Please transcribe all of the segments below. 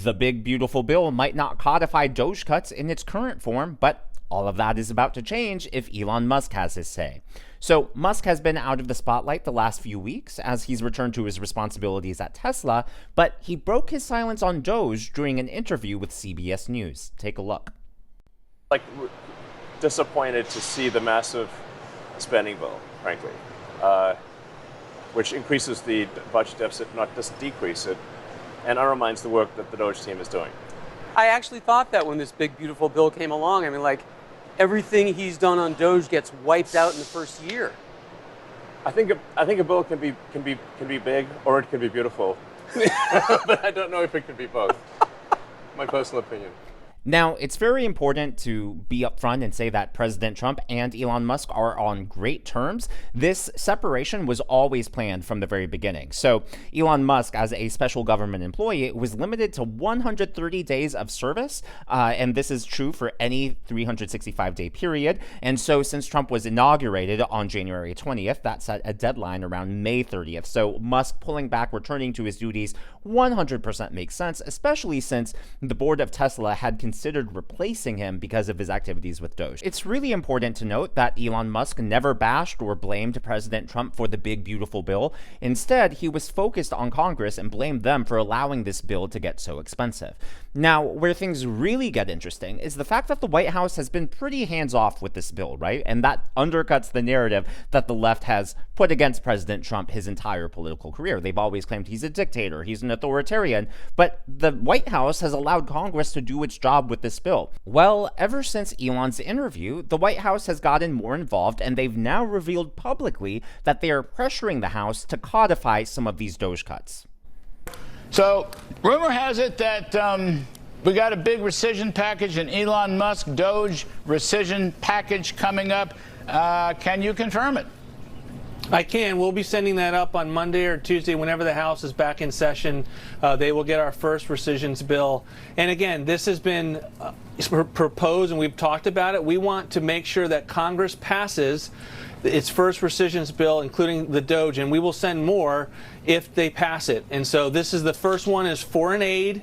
The big beautiful bill might not codify Doge cuts in its current form, but all of that is about to change if Elon Musk has his say. So Musk has been out of the spotlight the last few weeks as he's returned to his responsibilities at Tesla, but he broke his silence on Doge during an interview with CBS News. Take a look. Disappointed to see the massive spending bill, frankly, which increases the budget deficit, not just decrease it, and undermines the work that the Doge team is doing. I actually thought that when this big beautiful bill came along. I mean, everything he's done on Doge gets wiped out in the first year. I think a bill can be big or it can be beautiful, but I don't know if it can be both. My personal opinion. Now, it's very important to be upfront and say that President Trump and Elon Musk are on great terms. This separation was always planned from the very beginning. So Elon Musk, as a special government employee, was limited to 130 days of service, and this is true for any 365-day period. And so since Trump was inaugurated on January 20th, that set a deadline around May 30th. So Musk pulling back, returning to his duties, 100% makes sense, especially since the board of Tesla had considered replacing him because of his activities with Doge. It's really important to note that Elon Musk never bashed or blamed President Trump for the big beautiful bill. Instead, he was focused on Congress and blamed them for allowing this bill to get so expensive. Now, where things really get interesting is the fact that the White House has been pretty hands-off with this bill, right? And that undercuts the narrative that the left has put against President Trump his entire political career. They've always claimed he's a dictator, he's an authoritarian, but the White House has allowed Congress to do its job with this bill. Well, ever since Elon's interview, the White House has gotten more involved, and they've now revealed publicly that they are pressuring the House to codify some of these Doge cuts. So, rumor has it that we got a big rescission package, an Elon Musk Doge rescission package coming up. Can you confirm it? I can. We'll be sending that up on Monday or Tuesday whenever the House is back in session. They will get our first rescissions bill. And again, this has been proposed and we've talked about it. We want to make sure that Congress passes its first rescissions bill, including the Doge, and we will send more if they pass it. And so this is the first one is foreign aid,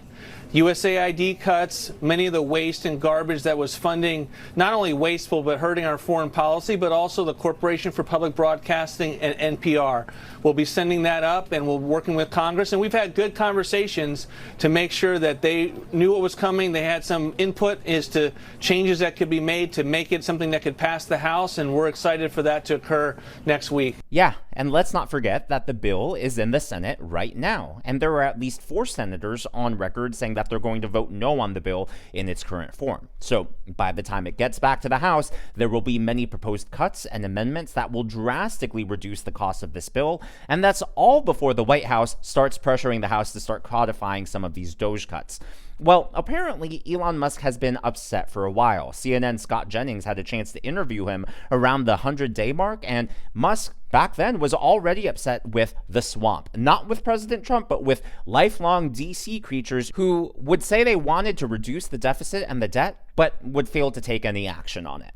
USAID cuts, many of the waste and garbage that was funding not only wasteful but hurting our foreign policy, but also the Corporation for Public Broadcasting and NPR. We'll be sending that up and we're working with Congress, and we've had good conversations to make sure that they knew what was coming. They had some input as to changes that could be made to make it something that could pass the House, and we're excited for that to occur next week. Yeah, and let's not forget that the bill is in the Senate right now, and there are at least 4 senators on record saying that they're going to vote no on the bill in its current form. So by the time it gets back to the House, there will be many proposed cuts and amendments that will drastically reduce the cost of this bill, and that's all before the White House starts pressuring the House to start codifying some of these Doge cuts. Well, apparently Elon Musk has been upset for a while. CNN's Scott Jennings had a chance to interview him around the 100-day mark, and Musk back then was already upset with the swamp. Not with President Trump, but with lifelong DC creatures who would say they wanted to reduce the deficit and the debt, but would fail to take any action on it.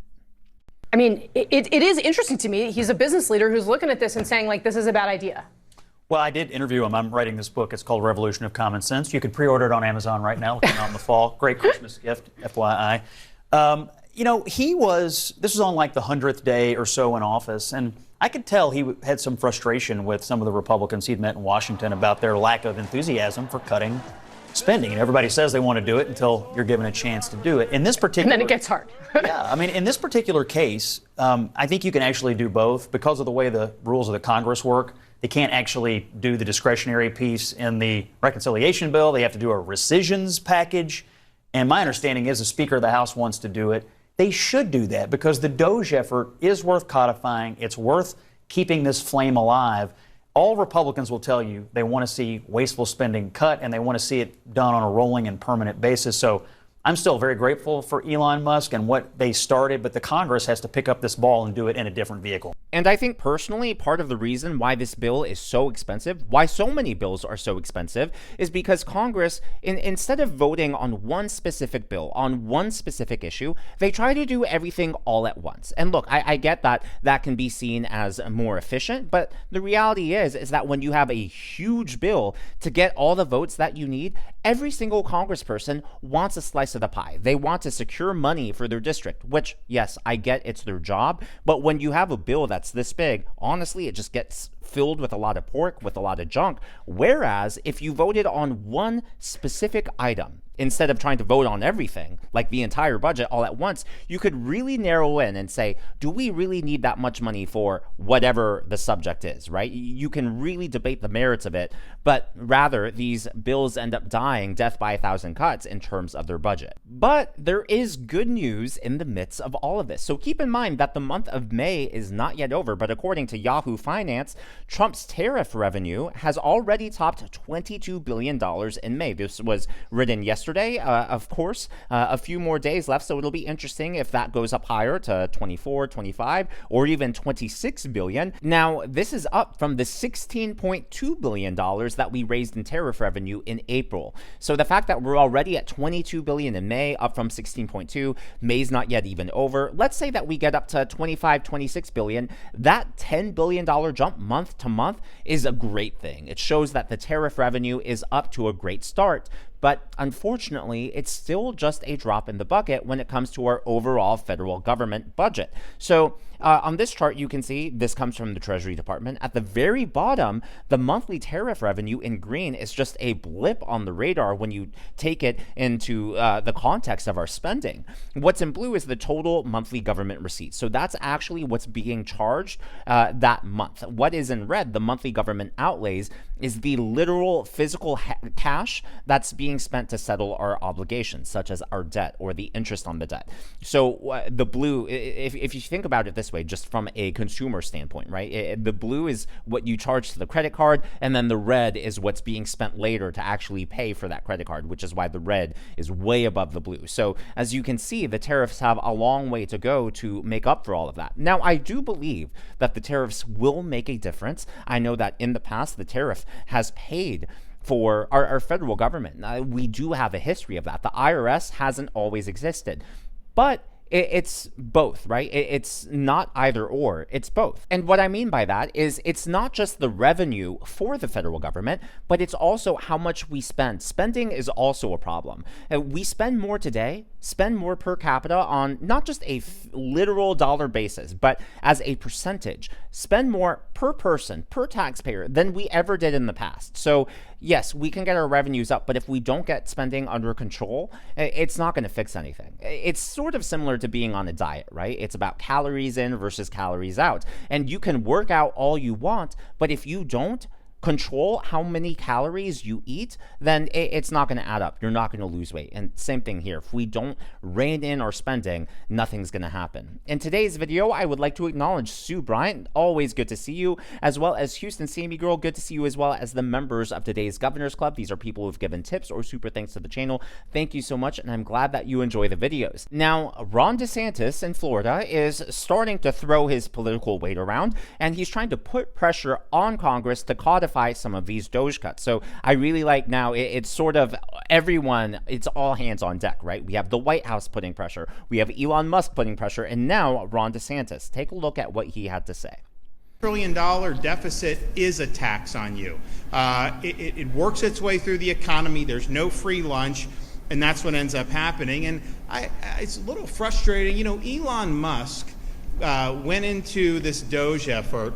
I mean, it is interesting to me. He's a business leader who's looking at this and saying, this is a bad idea. Well, I did interview him. I'm writing this book. It's called Revolution of Common Sense. You can pre-order it on Amazon right now. It'll come out in the fall. Great Christmas gift, FYI. This was on the 100th day or so in office, and I could tell he had some frustration with some of the Republicans he'd met in Washington about their lack of enthusiasm for cutting spending. And everybody says they want to do it until you're given a chance to do it. In this particular, and then it gets hard. In this particular case, I think you can actually do both because of the way the rules of the Congress work. They can't actually do the discretionary piece in the reconciliation bill. They have to do a rescissions package. And my understanding is the Speaker of the House wants to do it. They should do that because the Doge effort is worth codifying. It's worth keeping this flame alive. All Republicans will tell you they want to see wasteful spending cut, and they want to see it done on a rolling and permanent basis. So I'm still very grateful for Elon Musk and what they started, but the Congress has to pick up this ball and do it in a different vehicle. And I think personally, part of the reason why this bill is so expensive, why so many bills are so expensive, is because Congress, instead of voting on one specific bill, on one specific issue, they try to do everything all at once. And look, I get that that can be seen as more efficient, but the reality is that when you have a huge bill, to get all the votes that you need, every single congressperson wants a slice of the pie. They want to secure money for their district, which, yes, I get it's their job. But when you have a bill that's this big, honestly, it just gets filled with a lot of pork, with a lot of junk. Whereas if you voted on one specific item, instead of trying to vote on everything, like the entire budget all at once, you could really narrow in and say, do we really need that much money for whatever the subject is, right? You can really debate the merits of it, but rather these bills end up dying death by 1,000 cuts in terms of their budget. But there is good news in the midst of all of this. So keep in mind that the month of May is not yet over, but according to Yahoo Finance, Trump's tariff revenue has already topped $22 billion in May. This was written yesterday. Of course, a few more days left, so it'll be interesting if that goes up higher to 24, 25, or even 26 billion. Now, this is up from the $16.2 billion that we raised in tariff revenue in April. So the fact that we're already at 22 billion in May, up from 16.2, May's not yet even over. Let's say that we get up to 25, 26 billion. That $10 billion jump month to month is a great thing. It shows that the tariff revenue is up to a great start. But unfortunately, it's still just a drop in the bucket when it comes to our overall federal government budget. So on this chart, you can see this comes from the Treasury Department. At the very bottom, the monthly tariff revenue in green is just a blip on the radar when you take it into the context of our spending. What's in blue is the total monthly government receipts. So that's actually what's being charged that month. What is in red, the monthly government outlays, is the literal physical cash that's being spent to settle our obligations, such as our debt or the interest on the debt. So the blue, if you think about it this way, just from a consumer standpoint, right? The blue is what you charge to the credit card, and then the red is what's being spent later to actually pay for that credit card, which is why the red is way above the blue. So as you can see, the tariffs have a long way to go to make up for all of that. Now, I do believe that the tariffs will make a difference. I know that in the past, the tariff has paid for our federal government. We do have a history of that. The IRS hasn't always existed, but it's both, right? It's not either or, it's both. And what I mean by that is it's not just the revenue for the federal government, but it's also how much we spend. Spending is also a problem. We spend more today, spend more per capita on not just a literal dollar basis, but as a percentage, spend more per person, per taxpayer than we ever did in the past. So yes, we can get our revenues up, but if we don't get spending under control, it's not going to fix anything. It's sort of similar to being on a diet, right? It's about calories in versus calories out. And you can work out all you want, but if you don't control how many calories you eat, then it's not going to add up. You're not going to lose weight. And same thing here. If we don't rein in our spending, nothing's going to happen. In today's video, I would like to acknowledge Sue Bryant. Always good to see you, as well as Houston Sammy Girl. Good to see you, as well as the members of today's Governor's Club. These are people who've given tips or super thanks to the channel. Thank you so much, and I'm glad that you enjoy the videos. Now, Ron DeSantis in Florida is starting to throw his political weight around, and he's trying to put pressure on Congress to codify some of these Doge cuts. So I really like now it's sort of everyone, it's all hands on deck, right? We have the White House putting pressure, we have Elon Musk putting pressure, and now Ron DeSantis. Take a look at what he had to say. $1 trillion deficit is a tax on you. It works its way through the economy. There's no free lunch, and that's what ends up happening. And it's a little frustrating. You know, Elon Musk went into this Doge effort.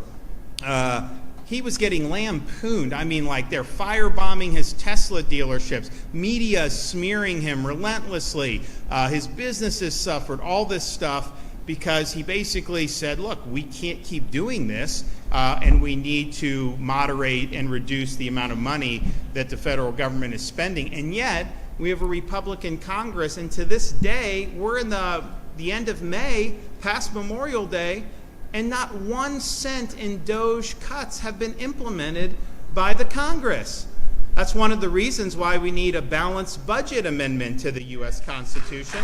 He was getting lampooned. I mean, like, they're firebombing his Tesla dealerships. Media smearing him relentlessly. His businesses suffered, all this stuff, because he basically said, look, we can't keep doing this, and we need to moderate and reduce the amount of money that the federal government is spending. And yet, we have a Republican Congress, and to this day, we're in the end of May, past Memorial Day, and not 1 cent in Doge cuts have been implemented by the Congress. That's one of the reasons why we need a balanced budget amendment to the U.S. Constitution.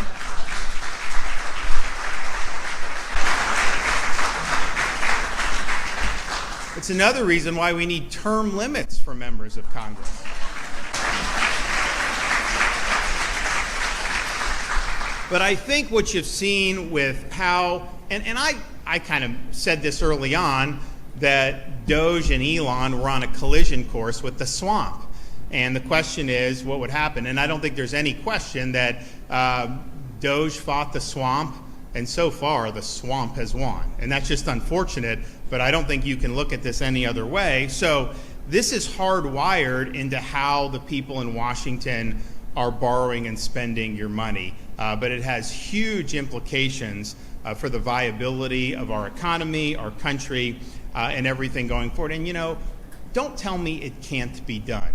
It's another reason why we need term limits for members of Congress. But I think what you've seen with how, and I kind of said this early on, that Doge and Elon were on a collision course with the swamp. And the question is, what would happen? And I don't think there's any question that Doge fought the swamp, and so far the swamp has won. And that's just unfortunate, but I don't think you can look at this any other way. So this is hardwired into how the people in Washington are borrowing and spending your money. But it has huge implications for the viability of our economy, our country, and everything going forward. And, you know, don't tell me it can't be done.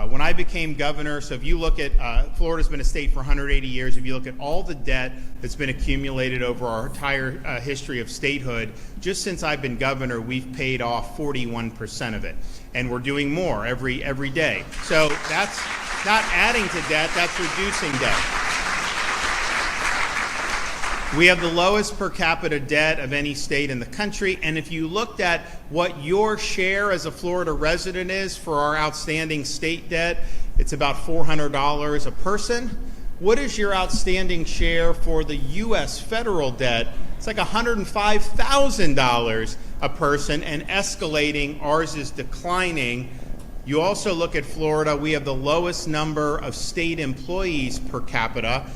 When I became governor, so if you look at, Florida's been a state for 180 years, if you look at all the debt that's been accumulated over our entire history of statehood, just since I've been governor, we've paid off 41% of it. And we're doing more every day. So that's not adding to debt, that's reducing debt. We have the lowest per capita debt of any state in the country, and if you looked at what your share as a Florida resident is for our outstanding state debt, it's about $400 a person. What is your outstanding share for the U.S. federal debt? It's like $105,000 a person and escalating. Ours is declining. You also look at Florida, we have the lowest number of state employees per capita.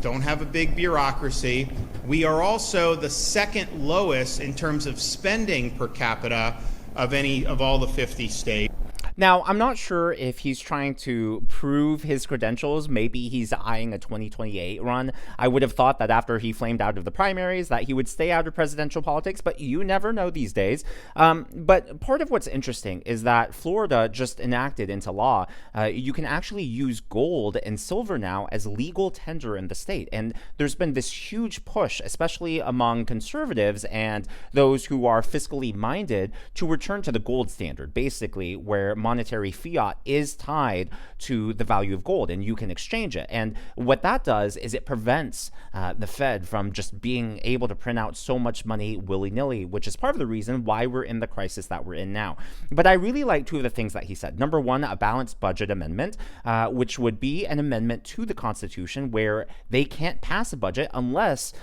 Don't have a big bureaucracy. We are also the second lowest in terms of spending per capita of all the 50 states. Now, I'm not sure if he's trying to prove his credentials. Maybe he's eyeing a 2028 run. I would have thought that after he flamed out of the primaries that he would stay out of presidential politics, but you never know these days. But part of what's interesting is that Florida just enacted into law, you can actually use gold and silver now as legal tender in the state. And there's been this huge push, especially among conservatives and those who are fiscally minded, to return to the gold standard, basically, where monetary fiat is tied to the value of gold and you can exchange it. And what that does is it prevents the Fed from just being able to print out so much money willy-nilly, which is part of the reason why we're in the crisis that we're in now. But I really like two of the things that he said. Number one, a balanced budget amendment, which would be an amendment to the Constitution where they can't pass a budget unless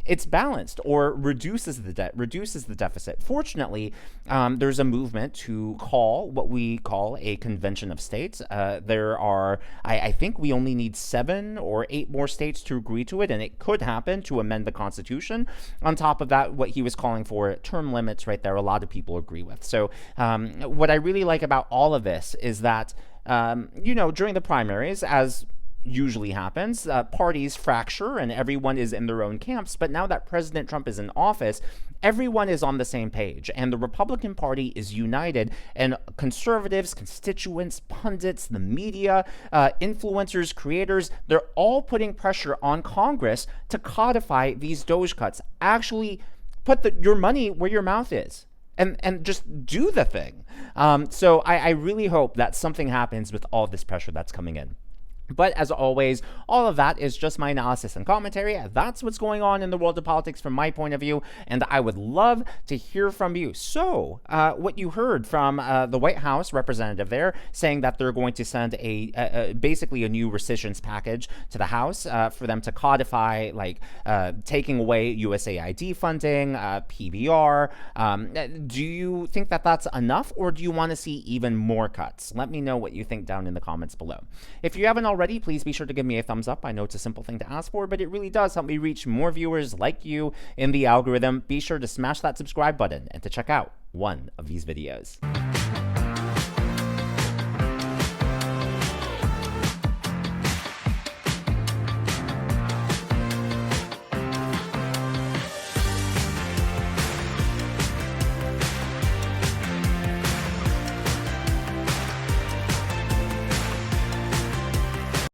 it's balanced or reduces the debt, reduces the deficit. Fortunately, there's a movement to call what we call a convention of states. There are, I think we only need 7 or 8 more states to agree to it, and it could happen to amend the Constitution. On top of that, what he was calling for, term limits right there, a lot of people agree with. So what I really like about all of this is that, during the primaries, as usually happens, parties fracture and everyone is in their own camps. But now that President Trump is in office, everyone is on the same page, and the Republican Party is united, and conservatives, constituents, pundits, the media, influencers, creators, they're all putting pressure on Congress to codify these Doge cuts. Actually put your money where your mouth is. And just do the thing. So I really hope that something happens with all this pressure that's coming in. But as always, all of that is just my analysis and commentary. That's what's going on in the world of politics from my point of view, and I would love to hear from you. So, what you heard from the White House representative there saying that they're going to send basically a new rescissions package to the House for them to codify, like taking away USAID funding, PBR. Do you think that that's enough, or do you want to see even more cuts? Let me know what you think down in the comments below. If you haven't already, please be sure to give me a thumbs up. I know it's a simple thing to ask for, but it really does help me reach more viewers like you in the algorithm. Be sure to smash that subscribe button and to check out one of these videos.